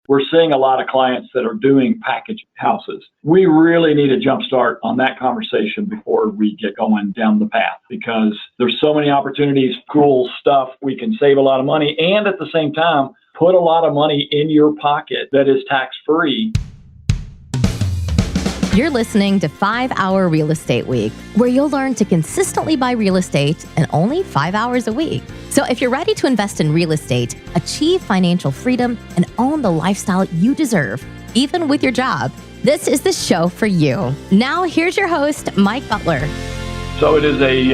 We're seeing a lot of clients that are doing package houses. We really need a jump start on that conversation before we get going down the path, because there's so many opportunities, cool stuff. We can save a lot of money and at the same time, put a lot of money in your pocket that is tax-free. You're listening to 5 Hour Real Estate Week, where you'll learn to consistently buy real estate in only 5 hours a week. So if you're ready to invest in real estate, achieve financial freedom, and own the lifestyle you deserve, even with your job, this is the show for you. Now, here's your host, Mike Butler. So it is a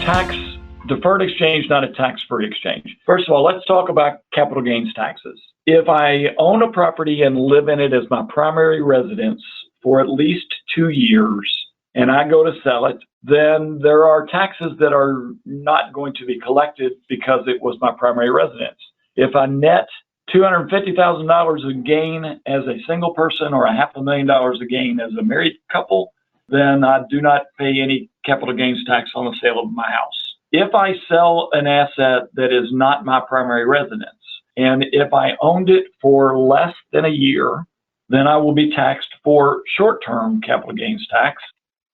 tax-deferred exchange, not a tax-free exchange. First of all, let's talk about capital gains taxes. If I own a property and live in it as my primary residence for at least 2 years, and I go to sell it, then there are taxes that are not going to be collected because it was my primary residence. If I net $250,000 in gain as a single person or $500,000 a gain as a married couple, then I do not pay any capital gains tax on the sale of my house. If I sell an asset that is not my primary residence, and if I owned it for less than a year, then I will be taxed for short-term capital gains tax,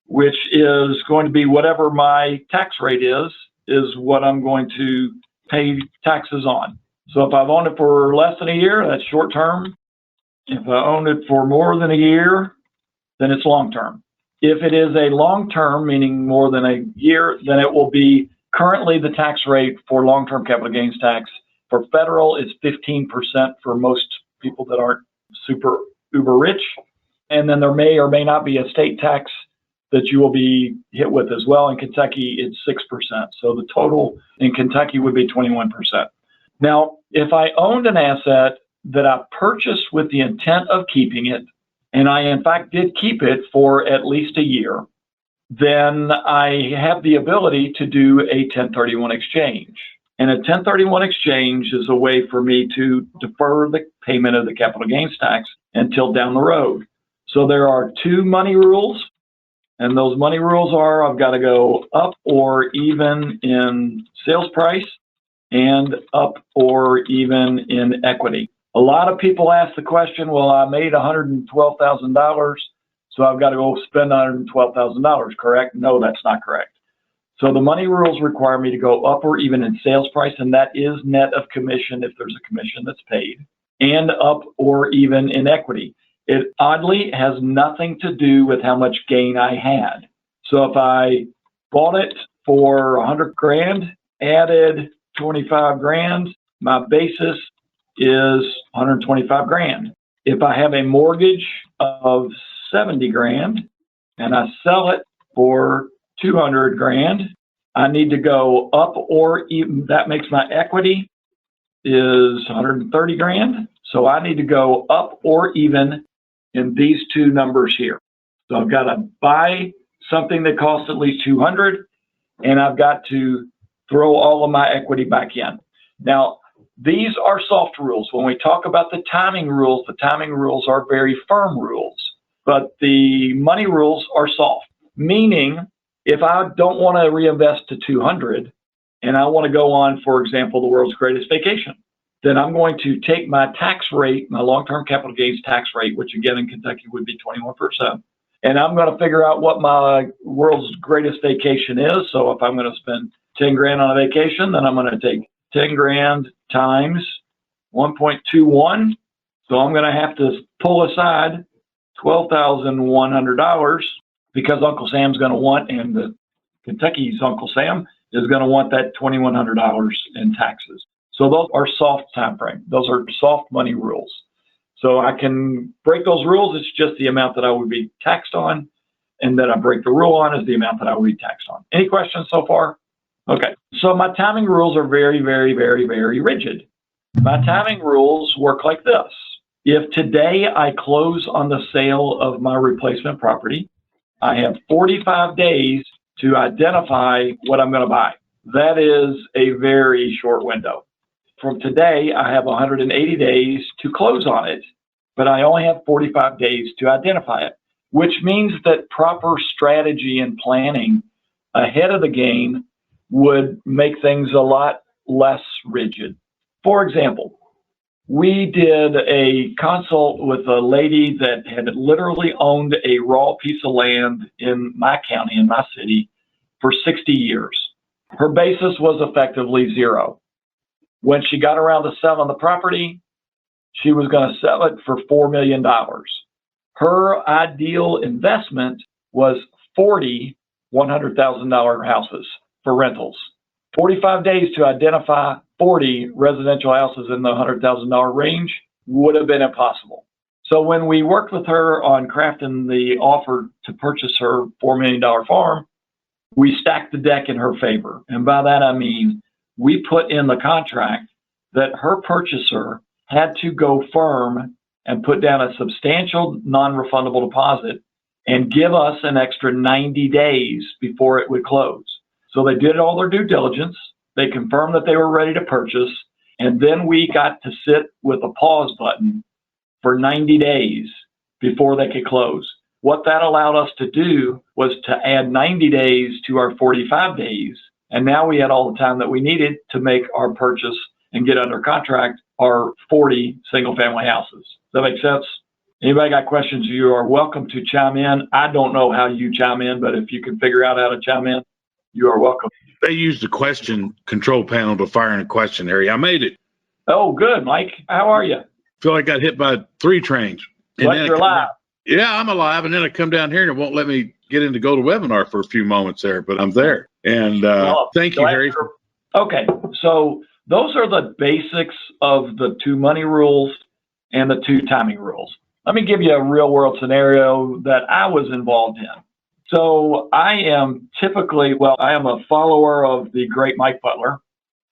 which is going to be whatever my tax rate is what I'm going to pay taxes on. So if I've owned it for less than a year, that's short-term. If I own it for more than a year, then it's long-term. If it is a long-term, meaning more than a year, then it will be currently the tax rate for long-term capital gains tax. For federal, it's 15% for most people that aren't super uber rich. And then there may or may not be a state tax that you will be hit with as well. In Kentucky, it's 6%. So the total in Kentucky would be 21%. Now, if I owned an asset that I purchased with the intent of keeping it, and I in fact did keep it for at least a year, then I have the ability to do a 1031 exchange. And a 1031 exchange is a way for me to defer the payment of the capital gains tax until down the road. So there are 2 money rules, and those money rules are I've got to go up or even in sales price and up or even in equity. A lot of people ask the question, well, I made $112,000, so I've got to go spend $112,000, correct? No, that's not correct. So the money rules require me to go up or even in sales price, and that is net of commission if there's a commission that's paid, and up or even in equity. It oddly has nothing to do with how much gain I had. So if I bought it for $100,000, added $25,000, my basis is $125,000. If I have a mortgage of $70,000 and I sell it for $200,000, I need to go up or even, that makes my equity is $130,000. So I need to go up or even in these 2 numbers here. So I've got to buy something that costs at least $200,000, and I've got to throw all of my equity back in. Now, these are soft rules. When we talk about the timing rules are very firm rules, but the money rules are soft, meaning if I don't want to reinvest to $200,000 and I want to go on, for example, the world's greatest vacation, then I'm going to take my tax rate, my long-term capital gains tax rate, which again in Kentucky would be 21%, and I'm going to figure out what my world's greatest vacation is. So if I'm going to spend $10,000 on a vacation, then I'm going to take $10,000 times 1.21. So I'm going to have to pull aside $12,100 because Uncle Sam's going to want, and the Kentucky's Uncle Sam is going to want that $2,100 in taxes. So those are soft time frame. Those are soft money rules. So I can break those rules. It's just the amount that I would be taxed on, and that I break the rule on is the amount that I would be taxed on. Any questions so far? Okay. So my timing rules are very, very, very, very rigid. My timing rules work like this. If today I close on the sale of my replacement property, I have 45 days to identify what I'm going to buy. That is a very short window. From today, I have 180 days to close on it, but I only have 45 days to identify it, which means that proper strategy and planning ahead of the game would make things a lot less rigid. For example, We did a consult with a lady that had literally owned a raw piece of land in my county, in my city, for 60 years. Her basis was effectively zero. When she got around to selling the property, she was going to sell it for $4 million. Her ideal investment was 40 $100,000 houses for rentals. 45 days to identify 40 residential houses in the $100,000 range would have been impossible. So when we worked with her on crafting the offer to purchase her $4 million farm, we stacked the deck in her favor. And by that, I mean, we put in the contract that her purchaser had to go firm and put down a substantial non-refundable deposit and give us an extra 90 days before it would close. So they did all their due diligence. They confirmed that they were ready to purchase. And then we got to sit with a pause button for 90 days before they could close. What that allowed us to do was to add 90 days to our 45 days. And now we had all the time that we needed to make our purchase and get under contract our 40 single family houses. Does that make sense? Anybody got questions? You are welcome to chime in. I don't know how you chime in, but if you can figure out how to chime in, you are welcome. They used the question control panel to fire in a question, Harry. I made it. Oh, good, Mike. How are you? Feel like I got hit by 3 trains. But you're alive. Yeah, I'm alive. And then I come down here and it won't let me get in to go to webinar for a few moments there, but I'm there. And thank you, Harry. Okay, so those are the basics of the 2 money rules and the 2 timing rules. Let me give you a real world scenario that I was involved in. So I am I am a follower of the great Mike Butler,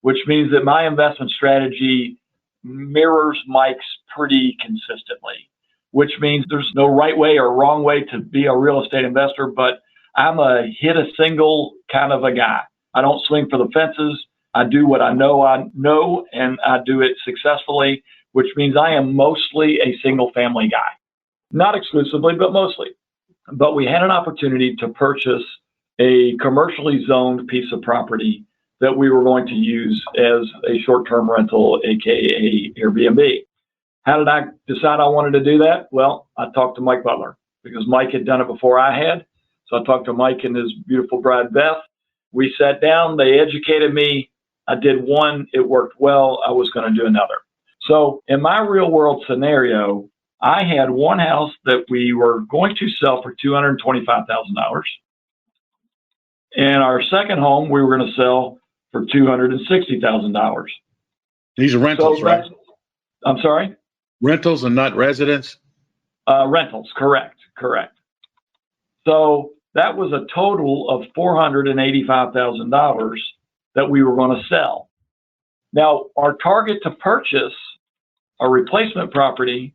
which means that my investment strategy mirrors Mike's pretty consistently, which means there's no right way or wrong way to be a real estate investor, but I'm a hit a single kind of a guy. I don't swing for the fences. I do what I know, and I do it successfully, which means I am mostly a single family guy. Not exclusively, but mostly. But we had an opportunity to purchase a commercially zoned piece of property that we were going to use as a short-term rental, aka Airbnb. How did I decide I wanted to do that? Well, I talked to Mike Butler because Mike had done it before I had. So I talked to Mike and his beautiful bride, Beth. We sat down, they educated me. I did one, it worked well. I was going to do another. So in my real world scenario, I had one house that we were going to sell for $225,000. And our second home, we were going to sell for $260,000. These are rentals, right? I'm sorry? Rentals and not residents? Rentals, correct. So that was a total of $485,000 that we were going to sell. Now, our target to purchase a replacement property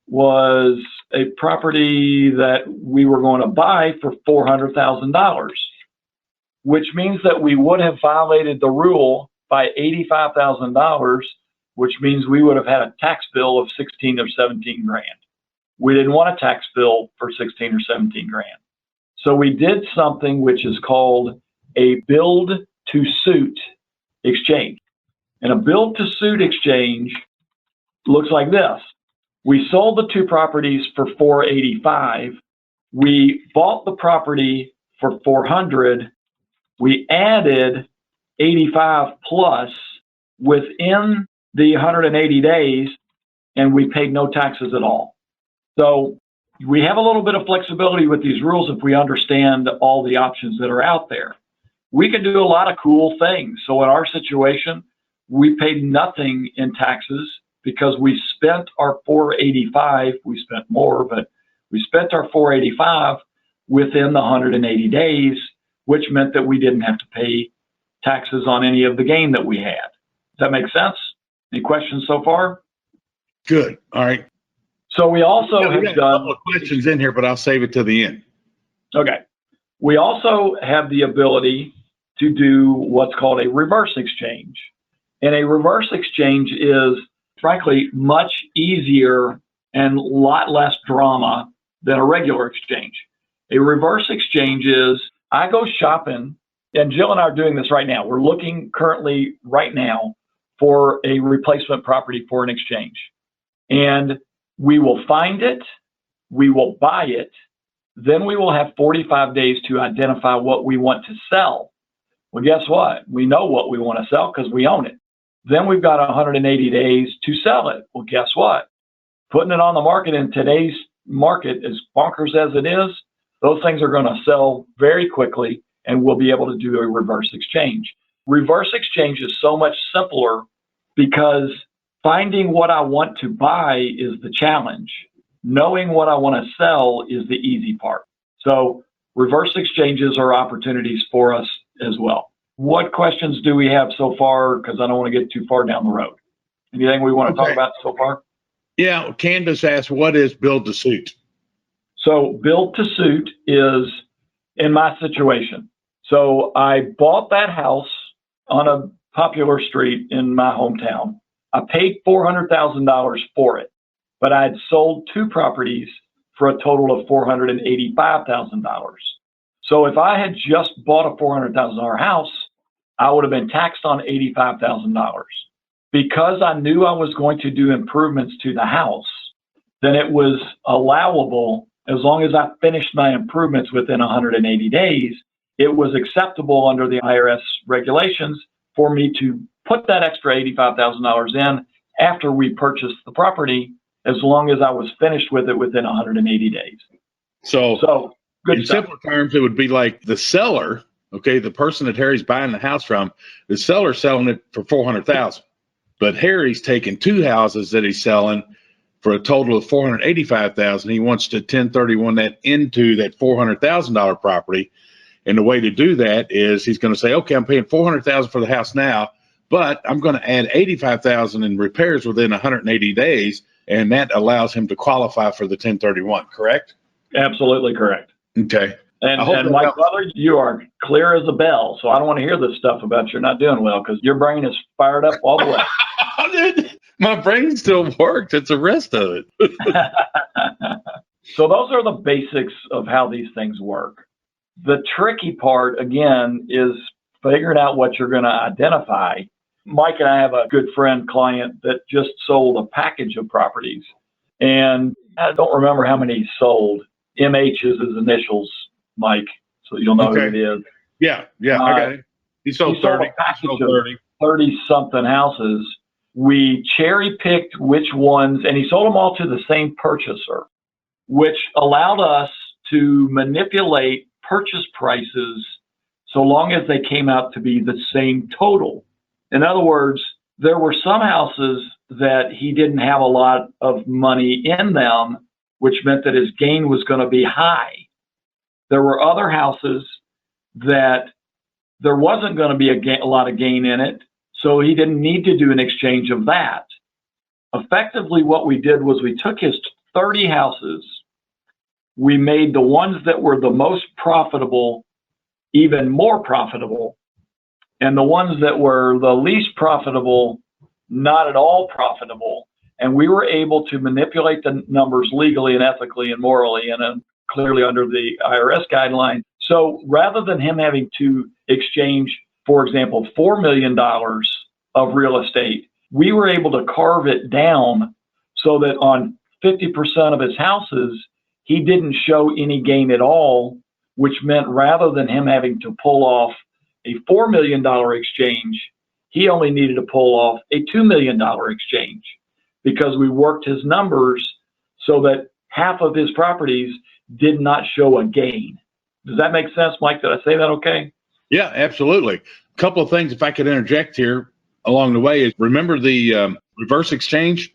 was a property that we were going to buy for $400,000, which means that we would have violated the rule by $85,000, which means we would have had a tax bill of 16 or 17 grand. We didn't want a tax bill for 16 or 17 grand. So we did something which is called a build to suit exchange. And a build to suit exchange looks like this. We sold the 2 properties for $485. We bought the property for $400. We added 85 plus within the 180 days, and we paid no taxes at all. So we have a little bit of flexibility with these rules if we understand all the options that are out there. We can do a lot of cool things. So in our situation, we paid nothing in taxes because we spent our $485. We spent more, but we spent our $485 within the 180 days, which meant that we didn't have to pay taxes on any of the gain that we had. Does that make sense? Any questions so far? Good. All right. So we also have done a couple of questions in here, but I'll save it to the end. Okay. We also have the ability to do what's called a reverse exchange. And a reverse exchange is, frankly, much easier and a lot less drama than a regular exchange. A reverse exchange is, I go shopping, and Jill and I are doing this right now. We're looking currently right now for a replacement property for an exchange. And we will find it, we will buy it, then we will have 45 days to identify what we want to sell. Well, guess what? We know what we want to sell because we own it. Then we've got 180 days to sell it. Well, guess what? Putting it on the market in today's market, as bonkers as it is, those things are going to sell very quickly, and we'll be able to do a reverse exchange. Reverse exchange is so much simpler because finding what I want to buy is the challenge. Knowing what I want to sell is the easy part. So reverse exchanges are opportunities for us as well. What questions do we have so far? Because I don't want to get too far down the road. Anything we want to talk about so far? Yeah, Candace asked, what is build to suit? So build to suit is in my situation. So I bought that house on a popular street in my hometown. I paid $400,000 for it, but I had sold 2 properties for a total of $485,000. So if I had just bought a $400,000 house, I would have been taxed on $85,000. Because I knew I was going to do improvements to the house, then it was allowable as long as I finished my improvements within 180 days. It was acceptable under the IRS regulations for me to put that extra $85,000 in after we purchased the property, as long as I was finished with it within 180 days. So good in stuff. simple terms, it would be like the seller, okay, the person that Harry's buying the house from, the seller's selling it for $400,000, but Harry's taking 2 houses that he's selling for a total of $485,000. He wants to 1031 that into that $400,000 property. And the way to do that is he's going to say, okay, I'm paying $400,000 for the house now, but I'm going to add $85,000 in repairs within 180 days. And that allows him to qualify for the 1031, correct? Absolutely correct. Okay. And Mike Butler, you are clear as a bell. So I don't want to hear this stuff about you're not doing well, because your brain is fired up all the way. My brain still works. It's the rest of it. So those are the basics of how these things work. The tricky part, again, is figuring out what you're going to identify. Mike and I have a good friend client that just sold a package of properties. And I don't remember how many he sold. MH is his initials, Mike, so you'll know who it is. Yeah, I got it. He sold 30. A package of 30-something houses. We cherry-picked which ones, and he sold them all to the same purchaser, which allowed us to manipulate purchase prices so long as they came out to be the same total. In other words, there were some houses that he didn't have a lot of money in them, which meant that his gain was going to be high. There were other houses that there wasn't going to be a lot of gain in it, so he didn't need to do an exchange of that. Effectively, what we did was we took his 30 houses, we made the ones that were the most profitable even more profitable, and the ones that were the least profitable not at all profitable. And we were able to manipulate the numbers legally and ethically and morally and clearly under the IRS guideline. So rather than him having to exchange, for example, $4 million of real estate, we were able to carve it down so that on 50% of his houses, he didn't show any gain at all, which meant rather than him having to pull off a $4 million exchange, he only needed to pull off a $2 million exchange, because we worked his numbers so that half of his properties did not show a gain. Does that make sense, Mike? Did I say that okay? Yeah, absolutely. A couple of things, if I could interject here along the way, is remember the reverse exchange?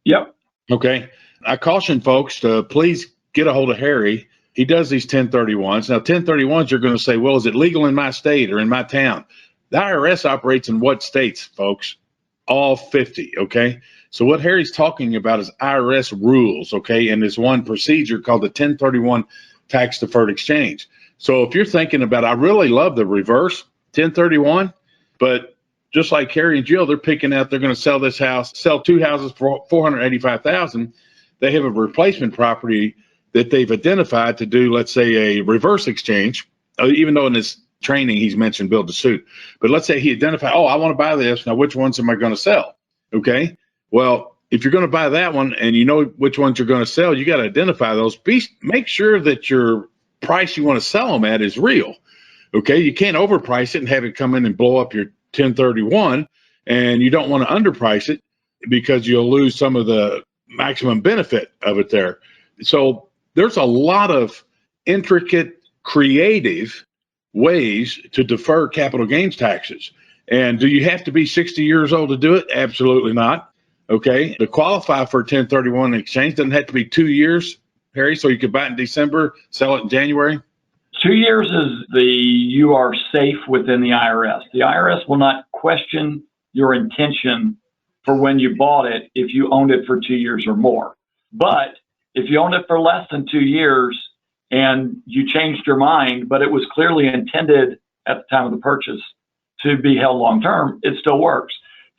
Yep. Okay. I caution folks to please get a hold of Harry. He does these 1031s. Now, 1031s, you're going to say, well, is it legal in my state or in my town? The IRS operates in what states, folks? All 50, okay? So what Harry's talking about is IRS rules, okay? And there's one procedure called the 1031 tax-deferred exchange. So if you're thinking about, I really love the reverse 1031, but just like Harry and Jill, they're picking out, they're going to sell this house, sell 2 houses for $485,000. They have a replacement property that they've identified to do, let's say, a reverse exchange, even though in this training, he's mentioned build to suit. But let's say he identified, oh, I want to buy this. Now, which ones am I going to sell? Okay. Well, if you're going to buy that one and you know which ones you're going to sell, you got to identify those. Make sure that your price you want to sell them at is real. Okay. You can't overprice it and have it come in and blow up your 1031, and you don't want to underprice it because you'll lose some of the maximum benefit of it there. So there's a lot of intricate, creative ways to defer capital gains taxes. And do you have to be 60 years old to do it? Absolutely not. Okay. To qualify for 1031 exchange, doesn't have to be 2 years, Harry, so you could buy it in December, sell it in January. 2 years is you are safe within the IRS. The IRS will not question your intention for when you bought it if you owned it for 2 years or more. But if you owned it for less than 2 years and you changed your mind, but it was clearly intended at the time of the purchase to be held long-term, it still works.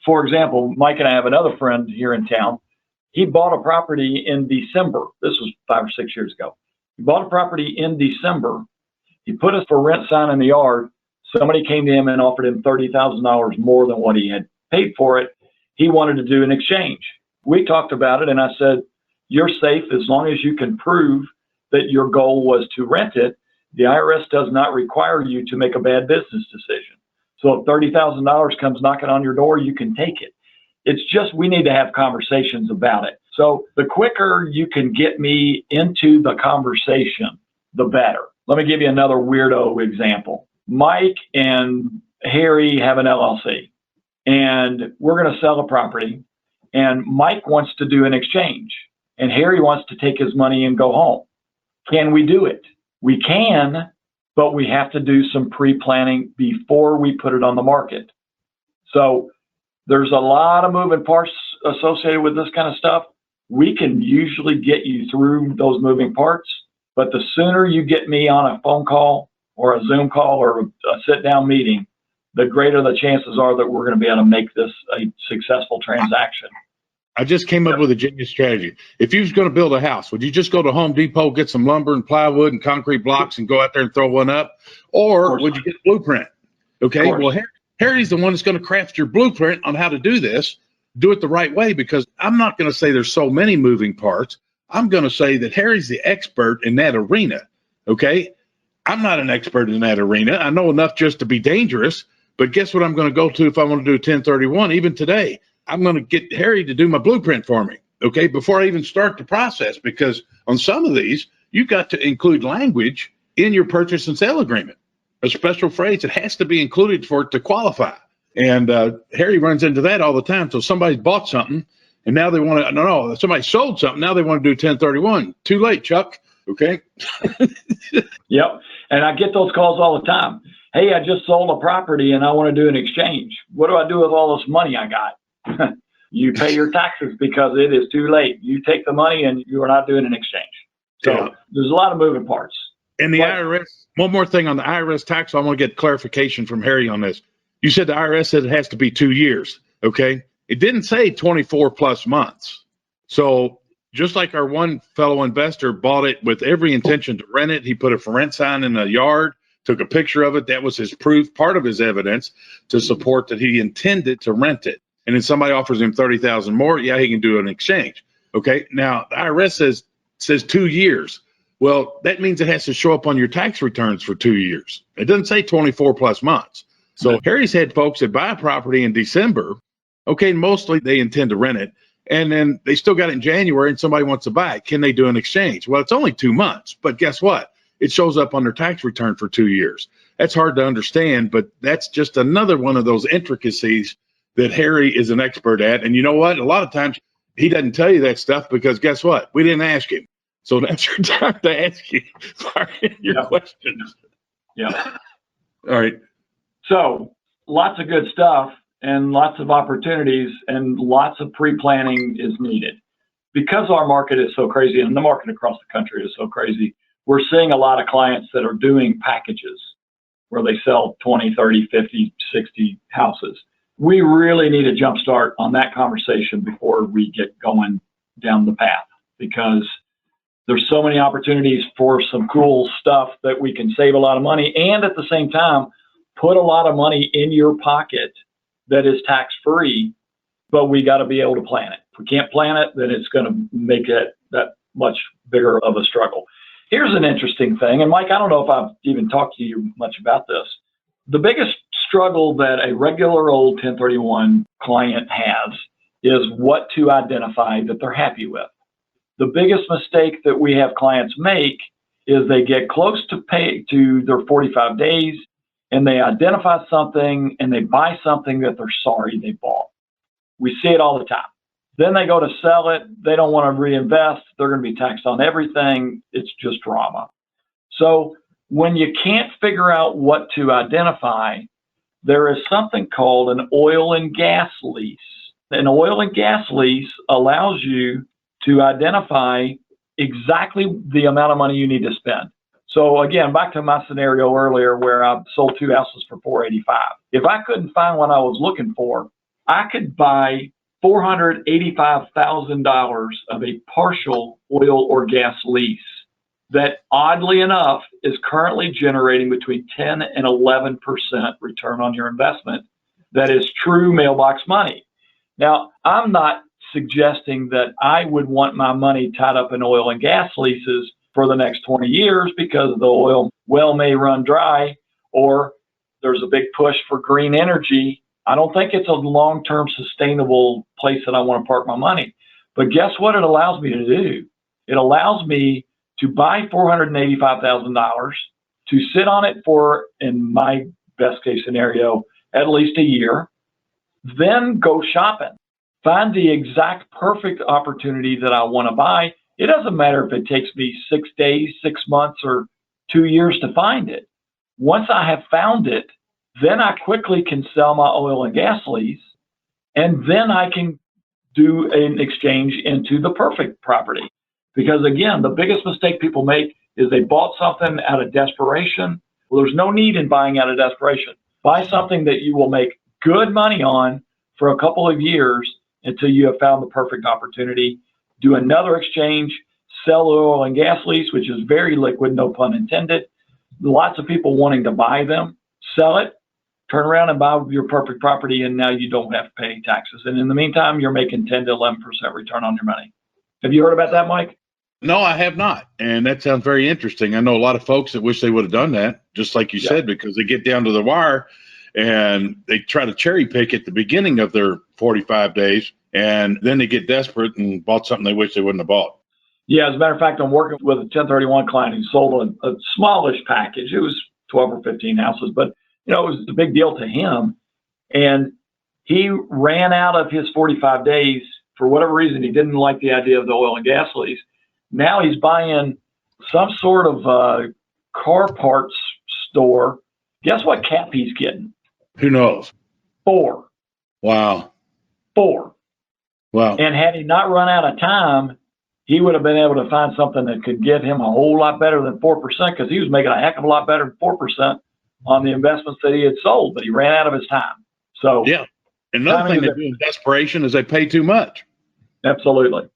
For example, Mike and I have another friend here in town. He bought a property in December. This was 5 or 6 years ago. He bought a property in December. He put a for rent sign in the yard. Somebody came to him and offered him $30,000 more than what he had paid for it. He wanted to do an exchange. We talked about it, and I said, you're safe as long as you can prove that your goal was to rent it. The IRS does not require you to make a bad business decision. So if $30,000 comes knocking on your door, you can take it. It's just we need to have conversations about it. So the quicker you can get me into the conversation, the better. Let me give you another weirdo example. Mike and Harry have an LLC, and we're going to sell a property, and Mike wants to do an exchange, and Harry wants to take his money and go home. Can we do it? We can, but we have to do some pre-planning before we put it on the market. So there's a lot of moving parts associated with this kind of stuff. We can usually get you through those moving parts, but the sooner you get me on a phone call or a Zoom call or a sit-down meeting, the greater the chances are that we're going to be able to make this a successful transaction. I just came up with a genius strategy. If you was going to build a house, would you just go to Home Depot, get some lumber and plywood and concrete blocks and go out there and throw one up? Or would you get a blueprint? Okay, well, Harry's the one that's going to craft your blueprint on how to do this. Do it the right way, because I'm not going to say there's so many moving parts. I'm going to say that Harry's the expert in that arena. Okay, I'm not an expert in that arena. I know enough just to be dangerous, but guess what I'm going to go to if I want to do 1031 even today? I'm going to get Harry to do my blueprint for me, okay, before I even start the process, because on some of these, you've got to include language in your purchase and sale agreement, a special phrase that has to be included for it to qualify. And Harry runs into that all the time. So somebody's bought something, and now they want to, no, somebody sold something, now they want to do 1031. Too late, Chuck, okay? Yep, and I get those calls all the time. Hey, I just sold a property, and I want to do an exchange. What do I do with all this money I got? You pay your taxes because it is too late. You take the money and you are not doing an exchange. So there's a lot of moving parts. And the IRS, one more thing on the IRS tax, I want to get clarification from Harry on this. You said the IRS said it has to be 2 years, okay? It didn't say 24 plus months. So just like our one fellow investor bought it with every intention to rent it, he put a for rent sign in the yard, took a picture of it. That was his proof, part of his evidence to support that he intended to rent it. And then somebody offers him 30,000 more, yeah, he can do an exchange. Okay, now the IRS says 2 years. Well, that means it has to show up on your tax returns for 2 years. It doesn't say 24 plus months. So Harry's had folks that buy a property in December. Okay, mostly they intend to rent it, and then they still got it in January and somebody wants to buy it. Can they do an exchange? Well, it's only 2 months, but guess what? It shows up on their tax return for 2 years. That's hard to understand, but that's just another one of those intricacies that Harry is an expert at. And you know what? A lot of times he doesn't tell you that stuff because guess what? We didn't ask him. So that's your time to ask you your questions. Yeah. All right. So lots of good stuff and lots of opportunities and lots of pre-planning is needed. Because our market is so crazy and the market across the country is so crazy, we're seeing a lot of clients that are doing packages where they sell 20, 30, 50, 60 houses. We really need a jump start on that conversation before we get going down the path, because There's so many opportunities for some cool stuff that we can save a lot of money and at the same time put a lot of money in your pocket that is tax-free, but we got to be able to plan it. If we can't plan it, then it's going to make it that much bigger of a struggle. Here's an interesting thing, and Mike, I don't know if I've even talked to you much about this. The biggest struggle that a regular old 1031 client has is what to identify that they're happy with. The biggest mistake that we have clients make is they get close to their 45 days and they identify something and they buy something that they're sorry they bought. We see it all the time. Then they go to sell it. They don't want to reinvest. They're going to be taxed on everything. It's just drama. So when you can't figure out what to identify, there is something called an oil and gas lease. An oil and gas lease allows you to identify exactly the amount of money you need to spend. So again, back to my scenario earlier where I sold 2 houses for $485. If I couldn't find what I was looking for, I could buy $485,000 of a partial oil or gas lease that oddly enough is currently generating between 10 and 11% return on your investment. That is true mailbox money. Now, I'm not suggesting that I would want my money tied up in oil and gas leases for the next 20 years because the oil well may run dry or there's a big push for green energy. I don't think it's a long-term sustainable place that I want to park my money. But guess what it allows me to do? It allows me to buy $485,000 to sit on it for, in my best case scenario, at least a year, then go shopping. Find the exact perfect opportunity that I want to buy. It doesn't matter if it takes me 6 days, 6 months, or 2 years to find it. Once I have found it, then I quickly can sell my oil and gas lease, and then I can do an exchange into the perfect property. Because again, the biggest mistake people make is they bought something out of desperation. Well, there's no need in buying out of desperation. Buy something that you will make good money on for a couple of years until you have found the perfect opportunity. Do another exchange, sell the oil and gas lease, which is very liquid, no pun intended. Lots of people wanting to buy them, sell it, turn around and buy your perfect property, and now you don't have to pay taxes. And in the meantime, you're making 10 to 11% return on your money. Have you heard about that, Mike? No, I have not. And that sounds very interesting. I know a lot of folks that wish they would have done that, just like you said, because they get down to the wire and they try to cherry pick at the beginning of their 45 days, and then they get desperate and bought something they wish they wouldn't have bought. Yeah, as a matter of fact, I'm working with a 1031 client who sold a smallish package. It was 12 or 15 houses, but it was a big deal to him. And he ran out of his 45 days. For whatever reason, he didn't like the idea of the oil and gas lease. Now he's buying some sort of car parts store. Guess what cap he's getting? Who knows? 4. Wow. 4. Wow. And had he not run out of time, he would have been able to find something that could give him a whole lot better than 4% because he was making a heck of a lot better than 4% on the investments that he had sold, but he ran out of his time. So yeah. Another thing they do in desperation is they pay too much. Absolutely.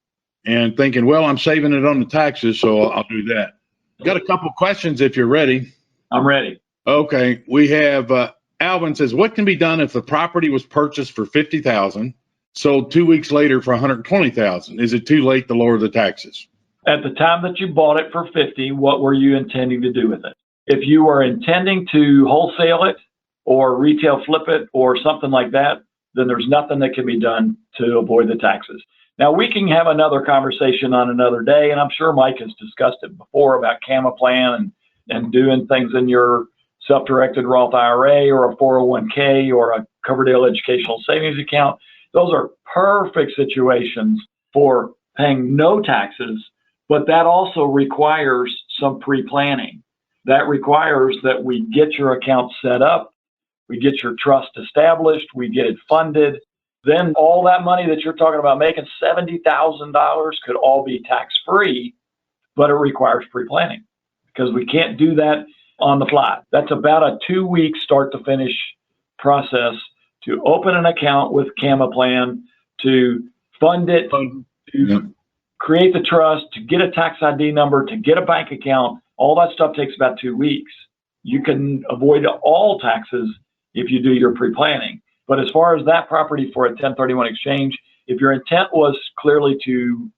And thinking, well, I'm saving it on the taxes, so I'll do that. Got a couple questions if you're ready. I'm ready. Okay. We have Alvin says, what can be done if the property was purchased for $50,000, sold 2 weeks later for $120,000? Is it too late to lower the taxes? At the time that you bought it for $50,000, what were you intending to do with it? If you were intending to wholesale it or retail flip it or something like that, then there's nothing that can be done to avoid the taxes. Now, we can have another conversation on another day, and I'm sure Mike has discussed it before about CAMA plan and doing things in your self-directed Roth IRA or a 401k or a Coverdale Educational Savings Account. Those are perfect situations for paying no taxes, but that also requires some pre-planning. That requires that we get your account set up, we get your trust established, we get it funded. Then all that money that you're talking about making, $70,000, could all be tax-free, but it requires pre-planning because we can't do that on the fly. That's about a 2-week start-to-finish process to open an account with CAMA plan, to fund it, to create the trust, to get a tax ID number, to get a bank account, all that stuff takes about 2 weeks. You can avoid all taxes if you do your pre-planning. But as far as that property for a 1031 exchange, if your intent was clearly to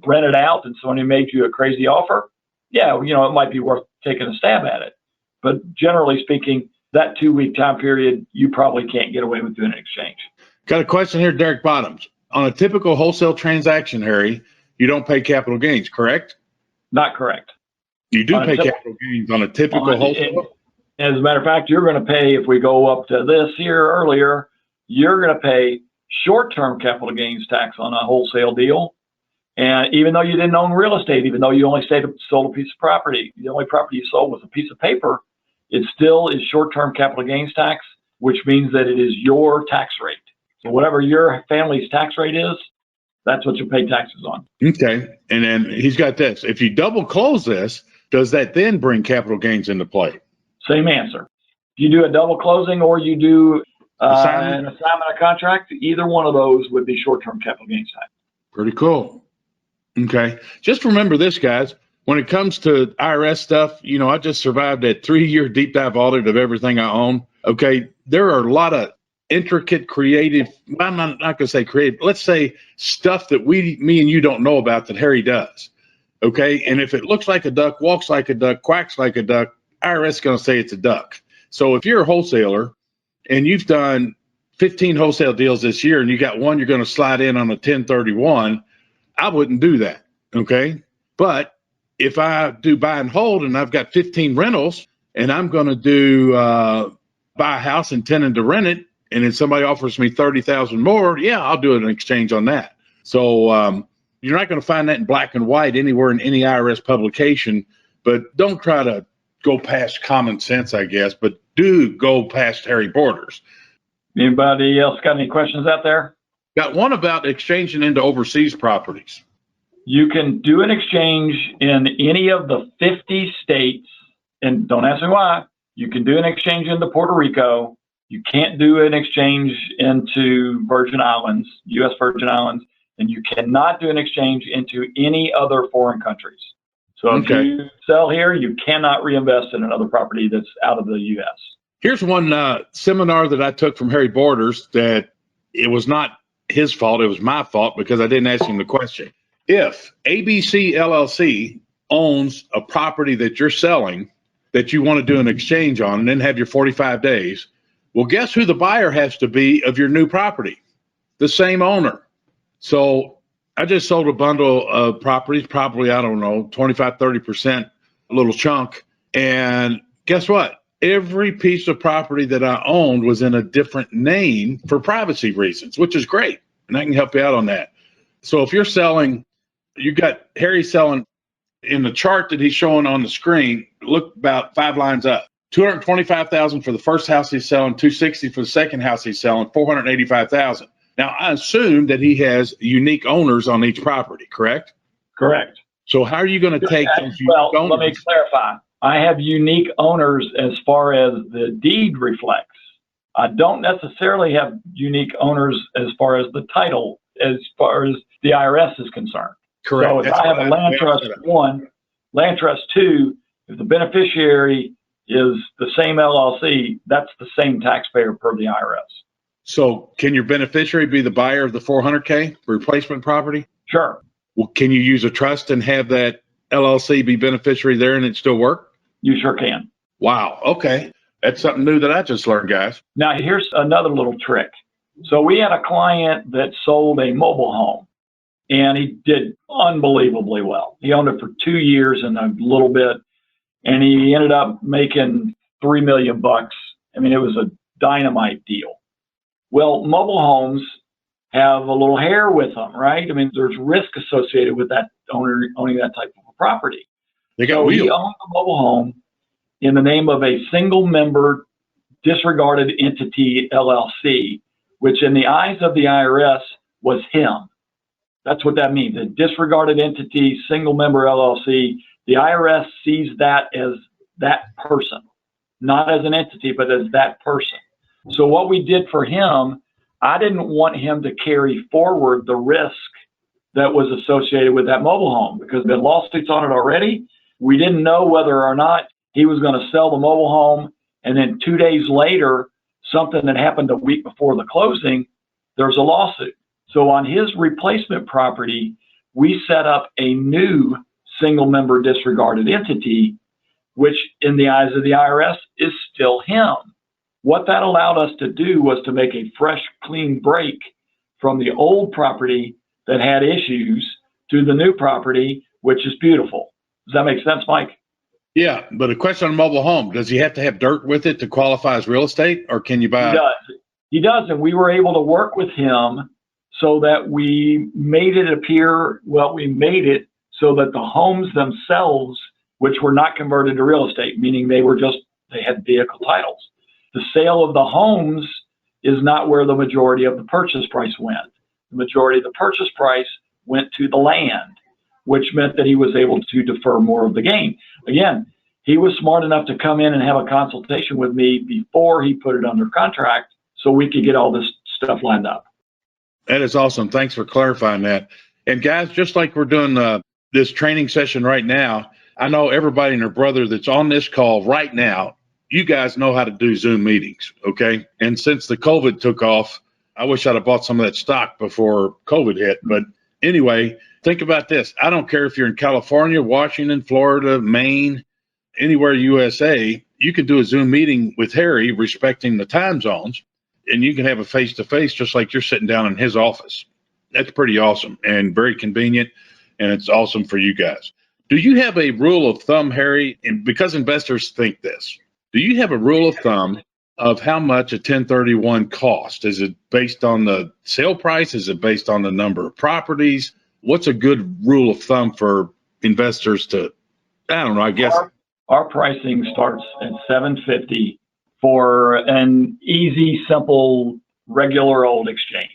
rent it out and somebody made you a crazy offer, yeah, it might be worth taking a stab at it. But generally speaking, that 2-week time period, you probably can't get away with doing an exchange. Got a question here, Derek Bottoms. On a typical wholesale transaction, Harry, you don't pay capital gains, correct? Not correct. You do pay capital gains on a typical wholesale? As a matter of fact, you're going to pay, if we go up to this here earlier, you're going to pay short-term capital gains tax on a wholesale deal. And even though you didn't own real estate, even though you only sold a piece of property, the only property you sold was a piece of paper, it still is short-term capital gains tax, which means that it is your tax rate. So whatever your family's tax rate is, that's what you pay taxes on. Okay. And then he's got this. If you double close this, does that then bring capital gains into play? Same answer. If you do a double closing or you do an assignment of contract, either one of those would be short-term capital gains tax. Pretty cool. Okay. Just remember this, guys. When it comes to IRS stuff, I just survived a 3-year deep dive audit of everything I own. Okay. There are a lot of intricate, creative, I'm not going to say creative, let's say stuff that me and you don't know about that Harry does. Okay. And if it looks like a duck, walks like a duck, quacks like a duck, IRS is going to say it's a duck. So if you're a wholesaler and you've done 15 wholesale deals this year and you got one you're going to slide in on a 1031, I wouldn't do that. Okay. But if I do buy and hold and I've got 15 rentals and I'm going to do buy a house intending to rent it, and then somebody offers me 30,000 more, yeah, I'll do an exchange on that. So you're not going to find that in black and white anywhere in any IRS publication, but don't try to go past common sense, I guess, but do go past hairy borders. Anybody else got any questions out there? Got one about exchanging into overseas properties. You can do an exchange in any of the 50 states, and don't ask me why. You can do an exchange into Puerto Rico. You can't do an exchange into Virgin Islands, U.S. Virgin Islands, and you cannot do an exchange into any other foreign countries. So if you sell here, you cannot reinvest in another property that's out of the U.S. Here's one seminar that I took from Harry Borders that it was not his fault. It was my fault because I didn't ask him the question. If ABC LLC owns a property that you're selling that you want to do an exchange on and then have your 45 days, well, guess who the buyer has to be of your new property? The same owner. So I just sold a bundle of properties, probably, I don't know, 25, 30%, a little chunk. And guess what? Every piece of property that I owned was in a different name for privacy reasons, which is great. And I can help you out on that. So if you're selling, you got Harry selling in the chart that he's showing on the screen, look about 5 lines up. $225,000 for the first house he's selling, $260,000 for the second house he's selling, $485,000. Now, I assume that he has unique owners on each property, correct? Correct. So how are you going to take those unique owners? Let me clarify. I have unique owners as far as the deed reflects. I don't necessarily have unique owners as far as the title, as far as the IRS is concerned. Correct. So if I have a land trust 1, land trust 2, if the beneficiary is the same LLC, that's the same taxpayer per the IRS. So can your beneficiary be the buyer of the $400K replacement property? Sure. Well, can you use a trust and have that LLC be beneficiary there and it still work? You sure can. Wow. Okay. That's something new that I just learned, guys. Now, here's another little trick. So we had a client that sold a mobile home, and he did unbelievably well. He owned it for 2 years and a little bit, and he ended up making $3 million. I mean, it was a dynamite deal. Well, mobile homes have a little hair with them, right? I mean, there's risk associated with that owner owning that type of a property. They got so wheels. He owned the mobile home in the name of a single member disregarded entity LLC, which in the eyes of the IRS was him. That's what that means. A disregarded entity, single member LLC. The IRS sees that as that person, not as an entity, but as that person. So what we did for him, I didn't want him to carry forward the risk that was associated with that mobile home because there had been lawsuits on it already. We didn't know whether or not he was going to sell the mobile home. And then 2 days later, something that happened a week before the closing, there's a lawsuit. So on his replacement property, we set up a new single member disregarded entity, which in the eyes of the IRS is still him. What that allowed us to do was to make a fresh, clean break from the old property that had issues to the new property, which is beautiful. Does that make sense, Mike? Yeah, but a question on mobile home, does he have to have dirt with it to qualify as real estate, or can you buy He does. He does, and we were able to work with him so that we made it appear, well, we made it so that the homes themselves, which were not converted to real estate, meaning they had vehicle titles. The sale of the homes is not where the majority of the purchase price went. The majority of the purchase price went to the land, which meant that he was able to defer more of the gain. Again, he was smart enough to come in and have a consultation with me before he put it under contract so we could get all this stuff lined up. That is awesome. Thanks for clarifying that. And guys, just like we're doing this training session right now, I know everybody and their brother that's on this call right now, you guys know how to do Zoom meetings, okay? And since the COVID took off, I wish I'd have bought some of that stock before COVID hit. But anyway, think about this. I don't care if you're in California, Washington, Florida, Maine, anywhere USA, you can do a Zoom meeting with Harry respecting the time zones, and you can have a face-to-face just like you're sitting down in his office. That's pretty awesome and very convenient, and it's awesome for you guys. Do you have a rule of thumb, Harry? And because investors think this, do you have a rule of thumb of how much a 1031 costs? Is it based on the sale price? Is it based on the number of properties? What's a good rule of thumb for investors to, I don't know, I guess. Our pricing starts at $750 for an easy, simple, regular old exchange.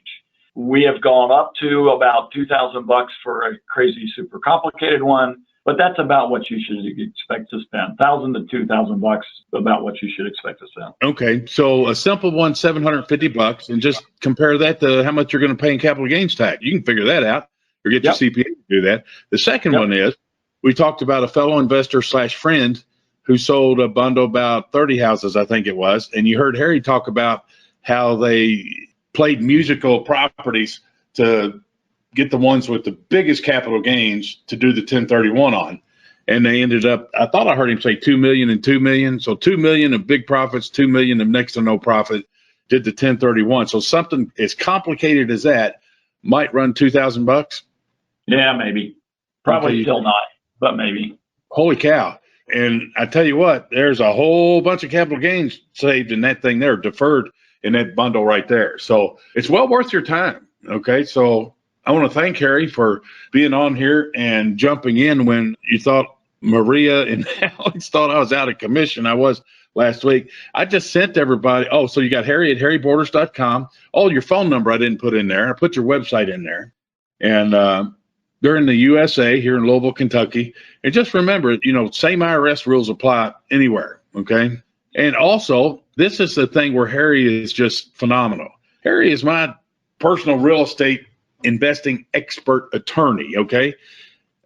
We have gone up to about $2,000 for a crazy, super complicated one, but that's about what you should expect to spend. $1,000 to $2,000, about what you should expect to spend. Okay, so a simple one, $750, and just compare that to how much you're going to pay in capital gains tax. You can figure that out, or get your CPA to do that. The second one is, we talked about a fellow investor / friend who sold a bundle about 30 houses, I think it was, and you heard Harry talk about how they played musical properties to get the ones with the biggest capital gains to do the 1031 on. And they ended up, I thought I heard him say 2 million and 2 million. So 2 million of big profits, 2 million of next to no profit, did the 1031. So something as complicated as that might run $2,000. Yeah, maybe. Probably still not, but maybe. Holy cow. And I tell you what, there's a whole bunch of capital gains saved in that thing there, deferred in that bundle right there. So it's well worth your time. Okay. So I want to thank Harry for being on here and jumping in when you thought Maria and Alex thought I was out of commission. I was last week. I just sent everybody. Oh, so you got Harry at harryborders.com. Oh, your phone number I didn't put in there. I put your website in there. And they're in the USA here in Louisville, Kentucky. And just remember, same IRS rules apply anywhere. Okay. And also, this is the thing where Harry is just phenomenal. Harry is my personal real estate investing expert attorney. Okay.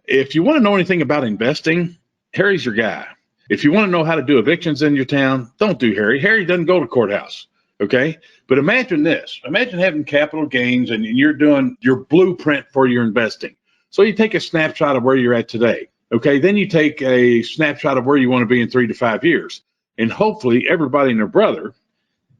If you want to know anything about investing, Harry's your guy. If you want to know how to do evictions in your town, don't do Harry. Harry doesn't go to courthouse. Okay. But imagine this. Imagine having capital gains and you're doing your blueprint for your investing. So you take a snapshot of where you're at today. Okay. Then you take a snapshot of where you want to be in 3 to 5 years. And hopefully everybody and their brother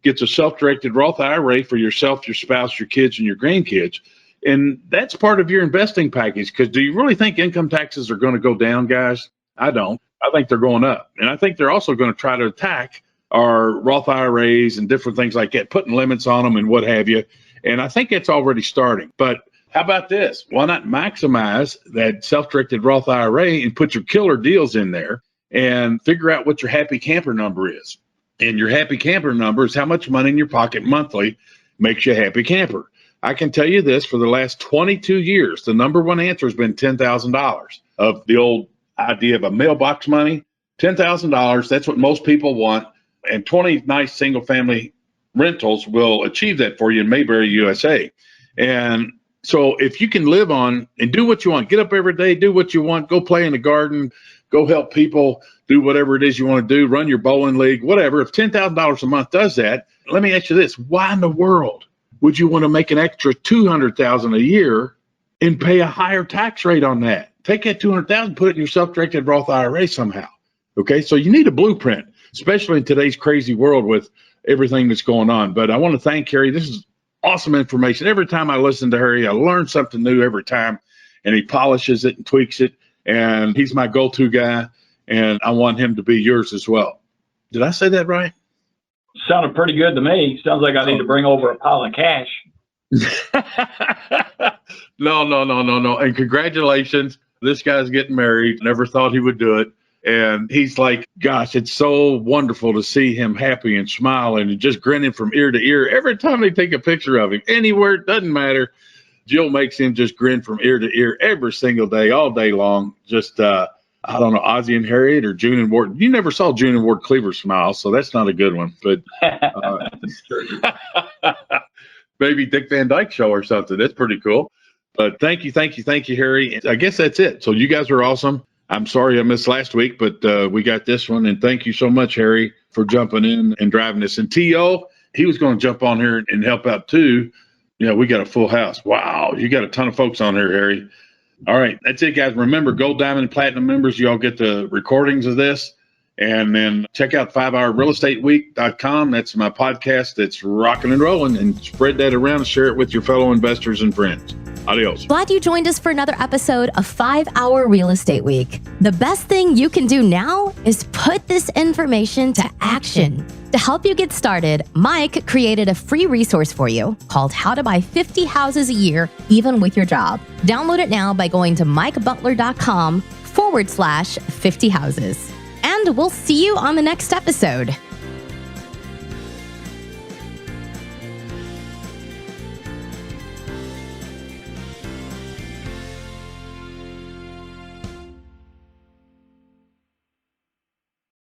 gets a self-directed Roth IRA for yourself, your spouse, your kids, and your grandkids. And that's part of your investing package. Because do you really think income taxes are going to go down, guys? I don't. I think they're going up. And I think they're also going to try to attack our Roth IRAs and different things like that, putting limits on them and what have you. And I think it's already starting. But how about this? Why not maximize that self-directed Roth IRA and put your killer deals in there and figure out what your happy camper number is? And your happy camper number is how much money in your pocket monthly makes you a happy camper. I can tell you this, for the last 22 years, the number one answer has been $10,000 of the old idea of a mailbox money. $10,000, that's what most people want. And 20 nice single family rentals will achieve that for you in Mayberry, USA. And So if you can live on and do what you want, get up every day, do what you want, go play in the garden, go help people, do whatever it is you want to do, run your bowling league, whatever. If $10,000 a month does that, let me ask you this. Why in the world would you want to make an extra $200,000 a year and pay a higher tax rate on that? Take that $200,000, put it in your self-directed Roth IRA somehow. Okay, so you need a blueprint, especially in today's crazy world with everything that's going on. But I want to thank Harry. This is awesome information. Every time I listen to Harry, I learn something new every time, and he polishes it and tweaks it. And he's my go-to guy, and I want him to be yours as well. Did I say that right? Sounded pretty good to me. Sounds like I need to bring over a pile of cash. No. And congratulations. This guy's getting married. Never thought he would do it. And he's like, gosh, it's so wonderful to see him happy and smiling and just grinning from ear to ear. Every time they take a picture of him, anywhere, it doesn't matter. Jill makes him just grin from ear to ear every single day, all day long. Just, I don't know, Ozzie and Harriet or June and Ward. You never saw June and Ward Cleaver smile, so that's not a good one. But maybe Dick Van Dyke show or something. That's pretty cool. But thank you, Harry. I guess that's it. So you guys are awesome. I'm sorry I missed last week, but we got this one. And thank you so much, Harry, for jumping in and driving this. And T.O., he was going to jump on here and help out too. Yeah, we got a full house. Wow, you got a ton of folks on here, Harry. All right, that's it, guys. Remember, Gold, Diamond, and Platinum members, you all get the recordings of this. And then check out 5hourrealestateweek.com. That's my podcast that's rocking and rolling. And spread that around and share it with your fellow investors and friends. Adios. Glad you joined us for another episode of 5 Hour Real Estate Week. The best thing you can do now is put this information to action. To help you get started, Mike created a free resource for you called How to Buy 50 Houses a Year, Even with Your Job. Download it now by going to mikebutler.com/50 houses. And we'll see you on the next episode.